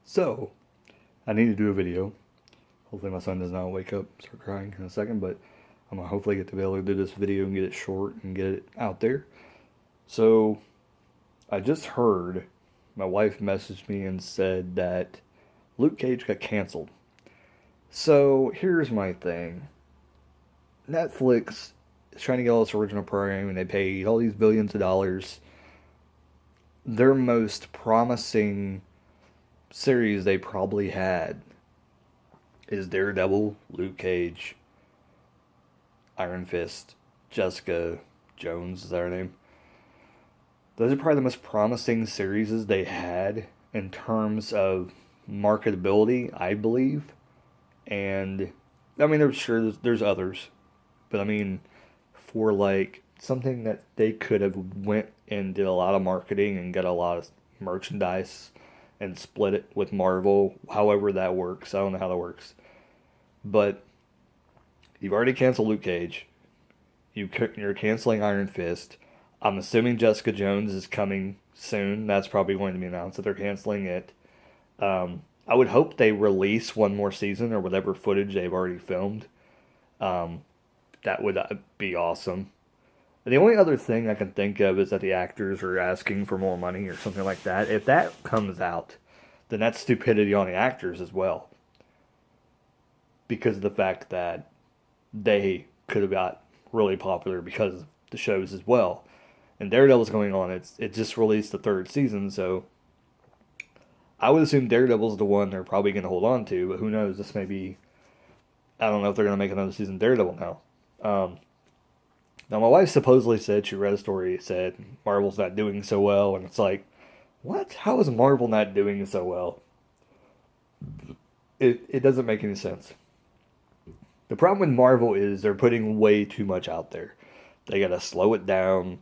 So, I need to do a video. Hopefully my son does not wake up, start crying in a second, but I'm gonna hopefully get to be able to do this video and get it short and get it out there. So, I just heard my wife messaged me and said that Luke Cage got canceled. So, here's my thing. Netflix is trying to get all this original programming, and they paid all these billions of dollars. Their most promising series they probably had is Daredevil, Luke Cage, Iron Fist, Jessica Jones, is that her name? Those are probably the most promising series they had in terms of marketability, I believe. And I mean, there's others, but I mean, for like something that they could have went and did a lot of marketing and got a lot of merchandise and split it with Marvel, however that works. I don't know how that works. But you've already canceled Luke Cage. You're canceling Iron Fist. I'm assuming Jessica Jones is coming soon. That's probably going to be announced that they're canceling it. I would hope they release one more season or whatever footage they've already filmed. Um, that would be awesome. The only other thing I can think of is that the actors are asking for more money or something like that. If that comes out, then that's stupidity on the actors as well. Because of the fact that they could have got really popular because of the shows as well. And Daredevil's going on. It just released the third season, so I would assume Daredevil's the one they're probably going to hold on to. But who knows? This may be. I don't know if they're going to make another season of Daredevil now. Now, my wife supposedly said she read a story that said Marvel's not doing so well, and it's like, what? How is Marvel not doing so well? It doesn't make any sense. The problem with Marvel is they're putting way too much out there. They gotta slow it down.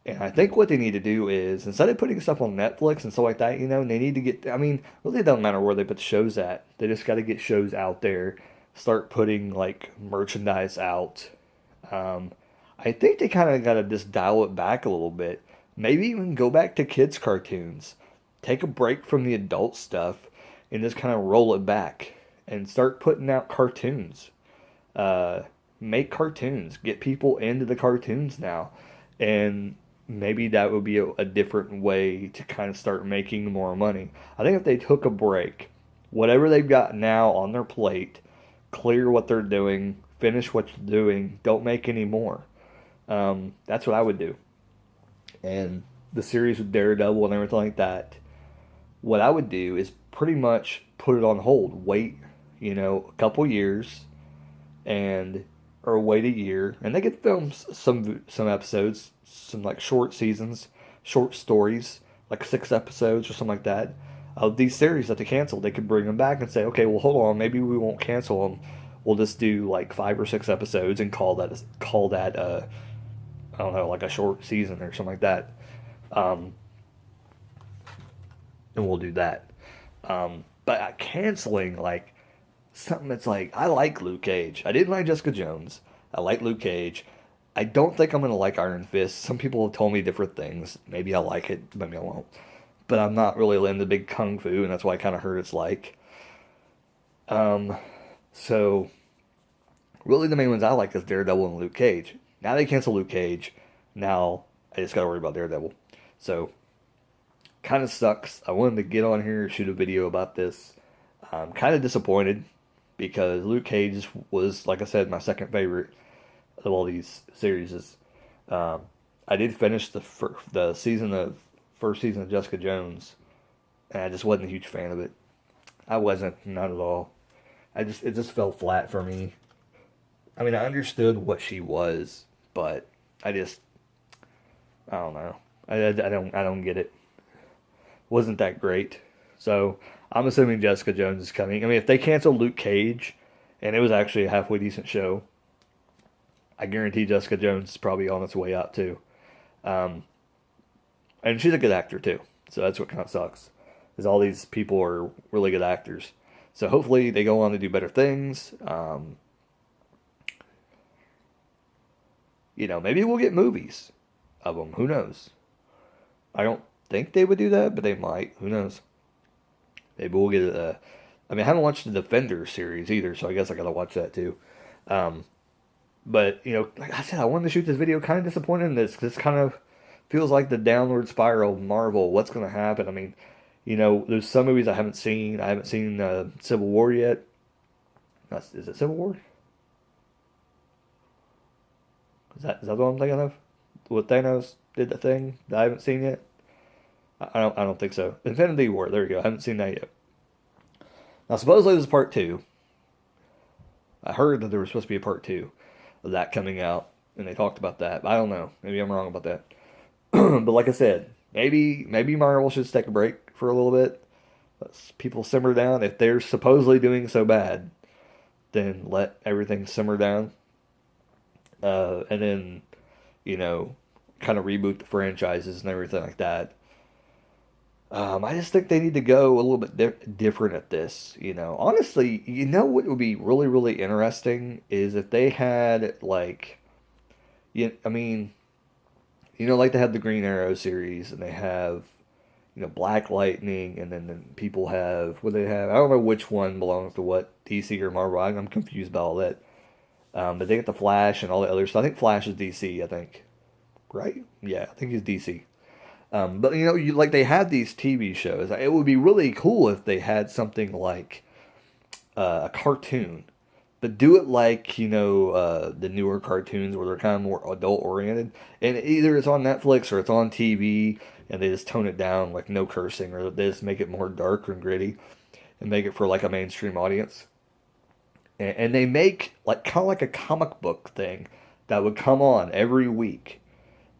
And I think what they need to do is, instead of putting stuff on Netflix and stuff like that, they need to get, I mean, really it doesn't matter where they put the shows at. They just gotta get shows out there, start putting, like, merchandise out. I think they kind of gotta just dial it back a little bit. Maybe even go back to kids' cartoons. Take a break from the adult stuff and just kind of roll it back and start putting out cartoons. uh, Make cartoons, get people into the cartoons now, and maybe that would be a different way to kind of start making more money. I think if they took a break, whatever they've got now on their plate, clear what they're doing, finish what you're doing, don't make any more. That's what I would do. And the series with Daredevil and everything like that, what I would do is pretty much put it on hold, wait, a couple years, and or wait a year, and they could film some episodes, some like short seasons, short stories, like 6 episodes or something like that, of these series that they canceled. They could bring them back and say, okay, well, hold on, maybe we won't cancel them. We'll just do like 5 or 6 episodes and call that I don't know, like a short season or something like that. Um, and we'll do that. But canceling like something that's like, I like Luke Cage. I didn't like Jessica Jones. I like Luke Cage. I don't think I'm gonna like Iron Fist. Some people have told me different things. Maybe I'll like it, maybe I won't. But I'm not really into big kung fu, and that's why I kind of heard it's like. Um, so really the main ones I like is Daredevil and Luke Cage. Now they cancel Luke Cage. Now I just gotta worry about Daredevil. So kind of sucks. I wanted to get on here and shoot a video about this. I'm kind of disappointed because Luke Cage was, like I said, my second favorite of all these series. Um, I did finish the season of first season of Jessica Jones, and I just wasn't a huge fan of it. I wasn't, not at all. It just fell flat for me. I mean, I understood what she was, but I don't know. I don't get it. Wasn't that great. So I'm assuming Jessica Jones is coming. I mean, if they cancel Luke Cage, and it was actually a halfway decent show, I guarantee Jessica Jones is probably on its way out too. Um, and she's a good actor too. So that's what kind of sucks, is all these people are really good actors. So hopefully they go on to do better things. Maybe we'll get movies of them. Who knows? I don't think they would do that, but they might. Who knows? maybe we'll get a. I mean, I haven't watched the Defender series either, so I guess I gotta watch that too. Um, but like I said, I wanted to shoot this video. Kind of disappointed in this because this kind of feels like the downward spiral of Marvel. What's gonna happen? I mean, there's some movies I haven't seen. I haven't seen Civil War yet. Is it Civil War? Is that what I'm thinking of? What Thanos did the thing that I haven't seen yet? I don't think so. Infinity War. There you go. I haven't seen that yet. Now supposedly this is part two. I heard that there was supposed to be a part two of that coming out, and they talked about that. But I don't know. Maybe I'm wrong about that. But like I said, maybe Marvel should take a break for a little bit. Let people simmer down. If they're supposedly doing so bad, then let everything simmer down. And then, kind of reboot the franchises and everything like that. I just think they need to go a little bit different at this. Honestly, what would be really, really interesting is if they had like, I mean, like they have the Green Arrow series and they have, Black Lightning, and then people have what they have. I don't know which one belongs to what, DC or Marvel. I'm confused about all that. But they get the Flash and all the others. So I think Flash is DC. I think, right? Yeah, I think he's DC. But like they had these TV shows. It would be really cool if they had something like a cartoon, but do it like the newer cartoons where they're kind of more adult oriented, and either it's on Netflix or it's on TV, and they just tone it down, like no cursing, or they just make it more dark and gritty, and make it for like a mainstream audience. And they make like kind of like a comic book thing that would come on every week.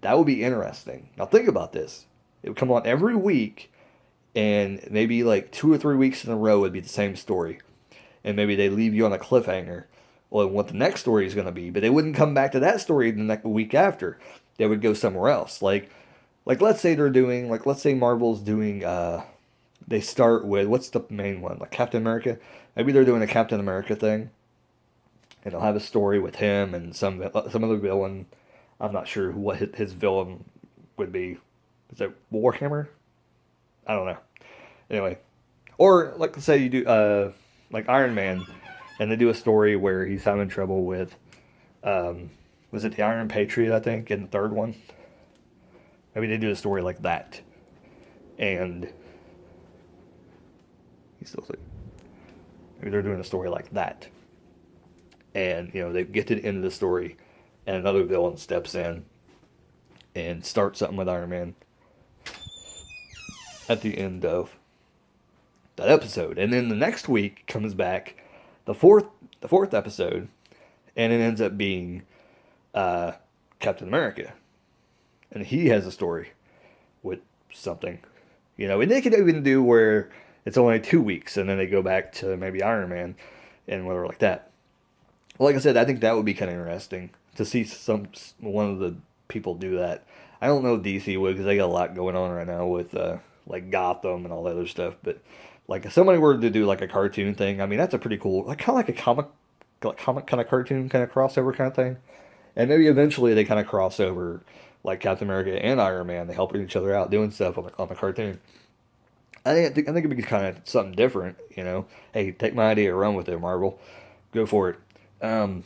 That would be interesting. Now think about this. It would come on every week, and maybe like 2 or 3 weeks in a row would be the same story. And maybe they leave you on a cliffhanger on what the next story is going to be, but they wouldn't come back to that story the next week after. They would go somewhere else. Like let's say let's say Marvel's doing, they start with, what's the main one? Like Captain America? Maybe they're doing a Captain America thing, and they'll have a story with him and some other villain. I'm not sure what his villain would be. Is it Warhammer? I don't know. Anyway, or like say you do like Iron Man, and they do a story where he's having trouble with was it the Iron Patriot, I think, in the third one. Maybe they do a story like that, and he's still asleep. Maybe they're doing a story like that, and they get to the end of the story, and another villain steps in and starts something with Iron Man at the end of that episode. And then the next week comes back, the fourth episode, and it ends up being Captain America. And he has a story with something. And they could even do where it's only 2 weeks, and then they go back to maybe Iron Man and whatever like that. Well, like I said, I think that would be kind of interesting to see one of the people do that. I don't know if DC would, because they got a lot going on right now with like Gotham and all that other stuff. But like if somebody were to do like a cartoon thing, I mean that's a pretty cool, like kind of like a comic kind of cartoon kind of crossover kind of thing. And maybe eventually they kind of cross over like Captain America and Iron Man. They help each other out doing stuff on the cartoon. I think it'd be kind of something different. Hey, take my idea, run with it, Marvel, go for it. But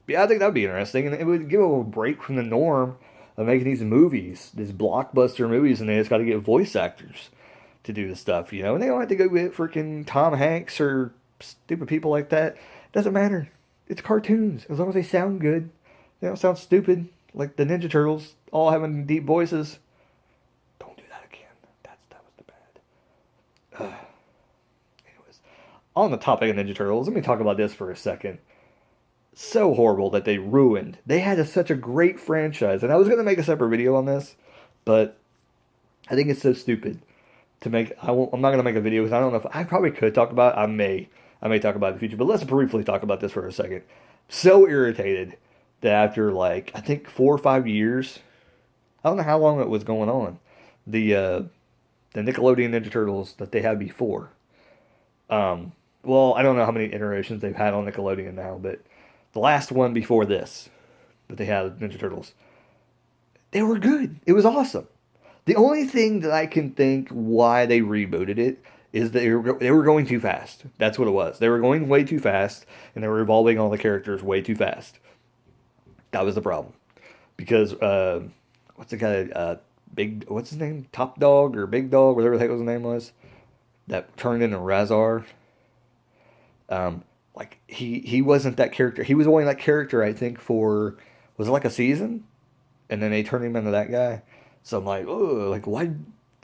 yeah, I think that'd be interesting, and it would give them a break from the norm of making these movies, these blockbuster movies, and they just got to get voice actors to do the stuff, and they don't have to go get freaking Tom Hanks or stupid people like that. It doesn't matter. It's cartoons. As long as they sound good, they don't sound stupid like the Ninja Turtles, all having deep voices. Don't do that again. That was the bad. Anyways, on the topic of Ninja Turtles, let me talk about this for a second. So horrible that they ruined. They had such a great franchise, and I was going to make a separate video on this, but I think it's so stupid to make. I'm not going to make a video because I don't know if I probably could talk about it. I may talk about it in the future, but let's briefly talk about this for a second. So irritated that after like I think 4 or 5 years, I don't know how long it was going on, the Nickelodeon Ninja Turtles that they had before. Well, I don't know how many iterations they've had on Nickelodeon now, but the last one before this that they had, Ninja Turtles, they were good. It was awesome. The only thing that I can think why they rebooted it is that they were going too fast. That's what it was. They were going way too fast, and they were evolving all the characters way too fast. That was the problem. Because what's the guy? What's his name? Top Dog or Big Dog, whatever the heck his name was, that turned into Razar. Like he wasn't that character. He was only that character, I think, for, was it like a season, and then they turned him into that guy. So I'm like, oh, like why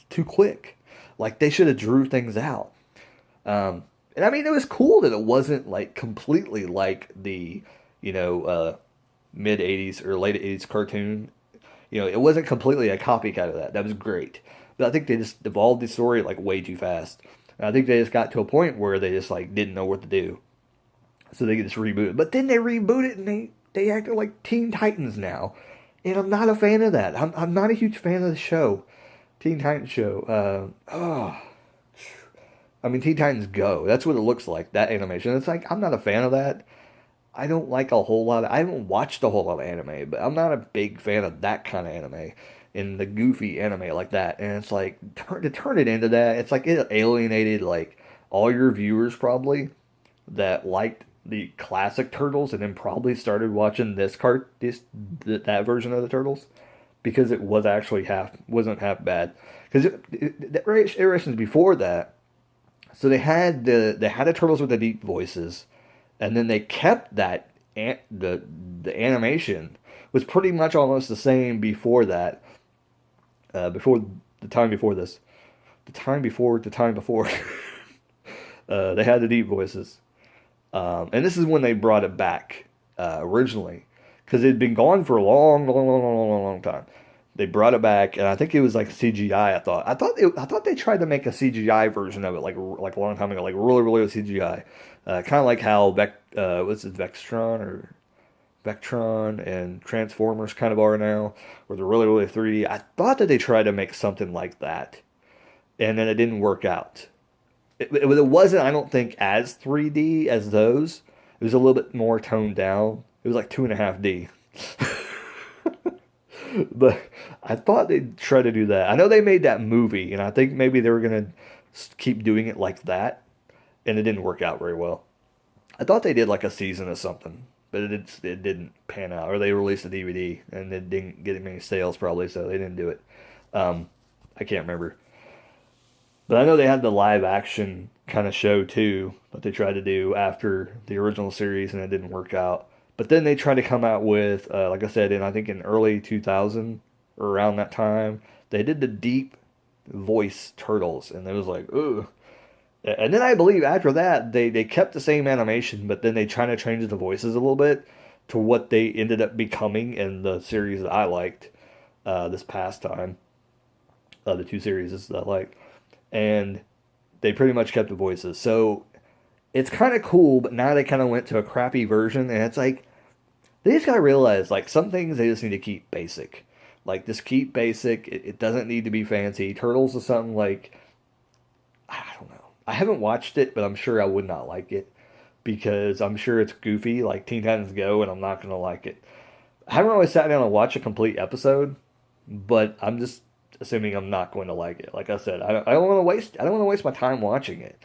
too quick? Like they should have drew things out. And I mean, it was cool that it wasn't like completely like the, mid '80s or late '80s cartoon. It wasn't completely a copycat of that. That was great. But I think they just evolved the story like way too fast. And I think they just got to a point where they just like didn't know what to do. So they just rebooted. But then they rebooted and they acted like Teen Titans now. And I'm not a fan of that. I'm not a huge fan of the show. Teen Titans show. Teen Titans Go. That's what it looks like, that animation. It's like, I'm not a fan of that. I don't like a whole lot I haven't watched a whole lot of anime, but I'm not a big fan of that kind of anime. And the goofy anime like that. And it's like, to turn it into that, it's like it alienated like all your viewers probably that liked the classic Turtles and then probably started watching that version of the Turtles, because it was actually wasn't half bad. Because the iterations before that, so they had the Turtles with the deep voices, and then they kept that the animation was pretty much almost the same before that. Before the time before this, the time before, they had the deep voices. And this is when they brought it back originally, because it had been gone for a long time. They brought it back, and I think it was like CGI. I thought they tried to make a CGI version of it like a long time ago, like really CGI, kind of like how Vectron and Transformers kind of are now, where they're really 3D. I thought that they tried to make something like that, and then it didn't work out. It wasn't, I don't think, as 3D as those. It was a little bit more toned down. It was like 2.5D. But I thought they'd try to do that. I know they made that movie, and I think maybe they were going to keep doing it like that, and it didn't work out very well. I thought they did like a season or something, but it didn't pan out. Or they released a DVD, and it didn't get many sales probably, so they didn't do it. I can't remember. But I know they had the live action kind of show too that they tried to do after the original series, and it didn't work out. But then they tried to come out with, like I said, I think in early 2000 or around that time, they did the deep voice Turtles, and it was like, ugh. And then I believe after that, they kept the same animation, but then they tried to change the voices a little bit to what they ended up becoming in the series that I liked this past time. The two series that I liked. And they pretty much kept the voices. So it's kind of cool, but now they kind of went to a crappy version, and it's like, they just gotta realize, like, some things they just need to keep basic. Like, just keep basic. It doesn't need to be fancy. Turtles is something like, I don't know. I haven't watched it, but I'm sure I would not like it, because I'm sure it's goofy, like Teen Titans Go, and I'm not gonna like it. I haven't really sat down and watched a complete episode, but I'm just assuming I'm not going to like it. Like I said, I don't want to waste my time watching it.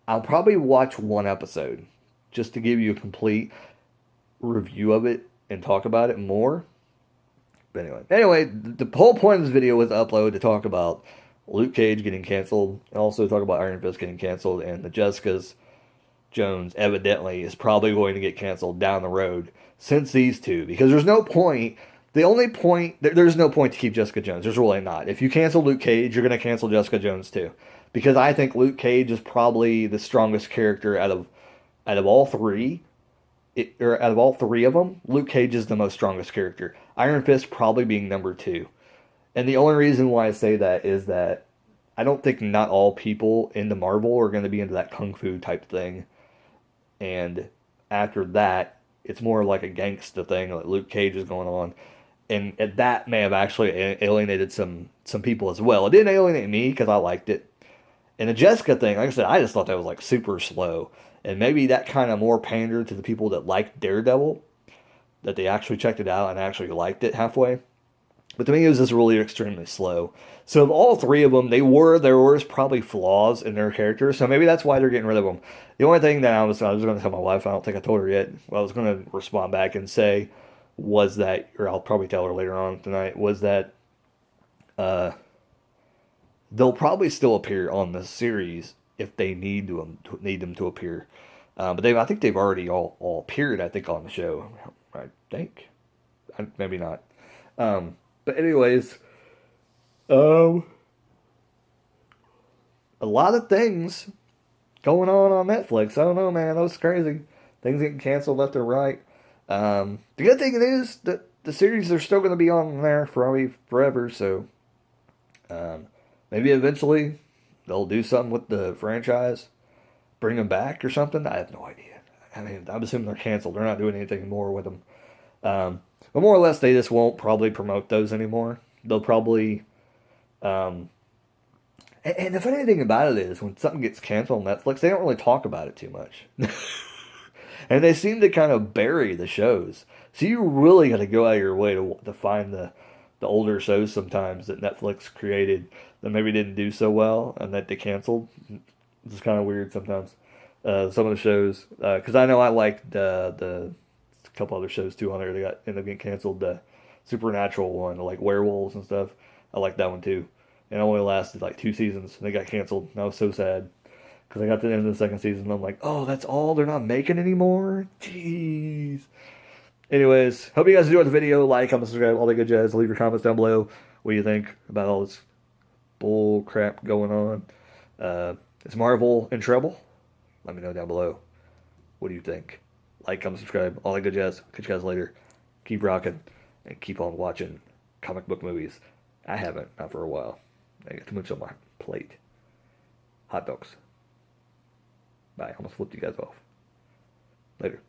I'll probably watch one episode just to give you a complete review of it and talk about it more. But anyway, the whole point of this video was to upload to talk about Luke Cage getting canceled, and also talk about Iron Fist getting canceled, and the Jessica Jones evidently is probably going to get canceled down the road since these two, because there's no point. There's no point to keep Jessica Jones. There's really not. If you cancel Luke Cage, you're going to cancel Jessica Jones too. Because I think Luke Cage is probably the strongest character out of all three. Out of all three of them, Luke Cage is the most strongest character. Iron Fist probably being number 2. And the only reason why I say that is that I don't think not all people into Marvel are going to be into that kung fu type thing. And after that, it's more like a gangsta thing like Luke Cage is going on. And that may have actually alienated some people as well. It didn't alienate me because I liked it. And the Jessica thing, like I said, I just thought that was like super slow. And maybe that kind of more pandered to the people that liked Daredevil, that they actually checked it out and actually liked it halfway. But to me, it was just really extremely slow. So of all three of them, there was probably flaws in their characters. So maybe that's why they're getting rid of them. The only thing that I was going to tell my wife, I don't think I told her yet. Well, I was going to respond back and say was that, or I'll probably tell her later on tonight, was that uh, they'll probably still appear on the series if they need them to appear. But I think they've already all appeared. I think on the show. I think, maybe not. But anyways, um, a lot of things going on Netflix. I don't know, man. That was crazy. Things getting canceled left and right. The good thing is that the series are still going to be on there for forever. So um, maybe eventually they'll do something with the franchise, bring them back or something. I have no idea. I mean, I'm assuming they're canceled. They're not doing anything more with them. But more or less, they just won't probably promote those anymore. They'll probably. And the funny thing about it is, when something gets canceled on Netflix, they don't really talk about it too much. And they seem to kind of bury the shows. So you really got to go out of your way to find the older shows sometimes that Netflix created that maybe didn't do so well and that they canceled. It's kind of weird sometimes. Some of the shows, because I know I liked the a couple other shows too on there that ended up getting canceled. The Supernatural one, like werewolves and stuff. I like that one too. And it only lasted like 2 seasons. And they got canceled. And I was so sad. Because I got to the end of the second season and I'm like, oh, that's all? They're not making anymore? Jeez. Anyways, hope you guys enjoyed the video. Like, comment, subscribe, all that good jazz. Leave your comments down below. What do you think about all this bull crap going on? Is Marvel in trouble? Let me know down below. What do you think? Like, comment, subscribe, all that good jazz. Catch you guys later. Keep rocking and keep on watching comic book movies. I haven't, not for a while. I got too much on my plate. Hot dogs. Bye. I almost flipped you guys off. Later.